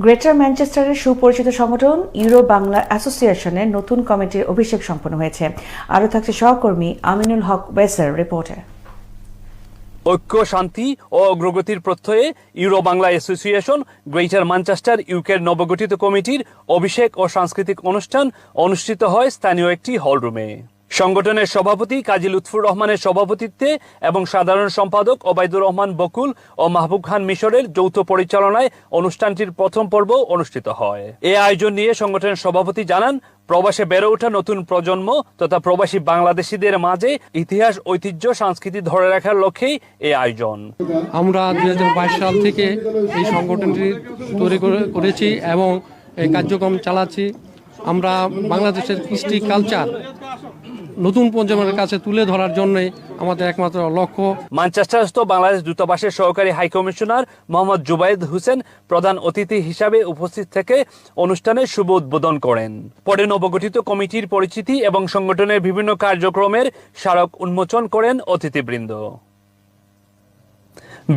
Greater ম্যানচেস্টারের সুপরিচিত সংগঠন euro Bangla অ্যাসোসিয়েশনের নতুন কমিটির অভিষেক সম্পন্ন হয়েছে। আরও থাকছে সহকর্মী আমিনুল হক ওয়েসের রিপোর্টে। ঐক্য, শান্তি ও অগ্রগতির প্রত্যয়ে Euro Bangla Association Greater Manchester ইউকের নবগঠিত কমিটির অভিষেক ও সাংস্কৃতিক অনুষ্ঠান অনুষ্ঠিত হয় স্থানীয় একটি হলরুমে। সংগঠনের সভাপতি কাজী লুৎফুর রহমানের সভাপতিত্বে এবং সাধারণ সম্পাদক ওবায়দুর রহমান বকুল ও মাহবুব খান মিশরের যৌথ পরিচালনায় অনুষ্ঠানটির প্রথম পর্ব অনুষ্ঠিত হয়। এ আয়োজন নিয়ে সংগঠনের সভাপতি জানান, প্রবাসে বেড়ে ওঠা নতুন প্রজন্ম তথা প্রবাসী বাংলাদেশিদের মাঝে ইতিহাস, ঐতিহ্য, সংস্কৃতি ধরে রাখার লক্ষ্যেই এই আয়োজন। আমরা 2022 সাল থেকে এই সংগঠনটি তৈরি করেছি এবং এই কার্যক্রম চালাচ্ছি। আমরা বাংলাদেশের কৃষ্টি কালচার নতুন প্রজন্মের কাছে তুলে ধরার জন্যই আমাদের একমাত্র লক্ষ্য। ম্যানচেস্টারস্থ বাংলাদেশ দূতাবাসের সহকারী হাইকমিশনার মোহাম্মদ জুবায়েদ হোসেন প্রধান অতিথি হিসাবে উপস্থিত থেকে অনুষ্ঠানের শুভ উদ্বোধন করেন। পরে নবগঠিত কমিটির পরিচিতি এবং সংগঠনের বিভিন্ন কার্যক্রমের স্মারক উন্মোচন করেন অতিথিবৃন্দ।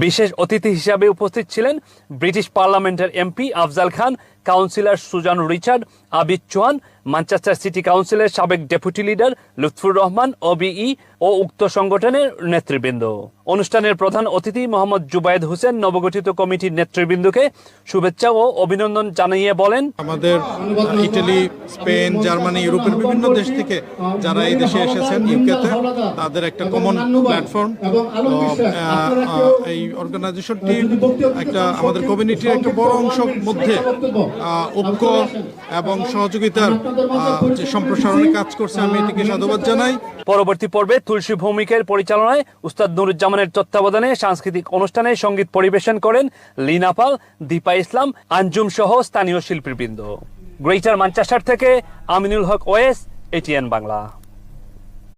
বিশেষ অতিথি হিসাবে উপস্থিত ছিলেন ব্রিটিশ পার্লামেন্টের MP Afzal Khan, councillor Susan Richard, Abid Chauhan, Manchester City কাউন্সিলের সাবেক deputy leader Lutfur Rahman OBE ও উক্ত সংগঠনের নেতৃবৃন্দ। অনুষ্ঠানের প্রধান অতিথি মোহাম্মদ জুবায়েদ হোসেন নবগঠিত কমিটির নেতৃবৃন্দকে শুভেচ্ছা ও অভিনন্দন জানিয়ে বলেন, আমাদের ইটালি, স্পেন, জার্মানি, ইউরোপের বিভিন্ন দেশ থেকে যারা এই দেশে এসেছেন ইউকেতে, তাদের একটা কমন প্ল্যাটফর্ম। এই অর্গানাইজেশনটি একটা আমাদের কমিউনিটির একটা বড় অংশ মধ্যে ঐক্য এবং সহযোগিতার যে সম্প্রসারণে কাজ করছে, আমি এটিকে সাধুবাদ জানাই। পরবর্তী পর্বে তুলসী ভৌমিকের পরিচালনায় উস্তাদ নুরুজ্জামানের তত্ত্বাবধানে সাংস্কৃতিক অনুষ্ঠানে সঙ্গীত পরিবেশন করেন লিনা পাল, দীপা ইসলাম, আঞ্জুম সহ স্থানীয় শিল্পীবৃন্দ। গ্রেটার ম্যানচেস্টার থেকে আমিনুল হক ওয়েস, এটিএন বাংলা।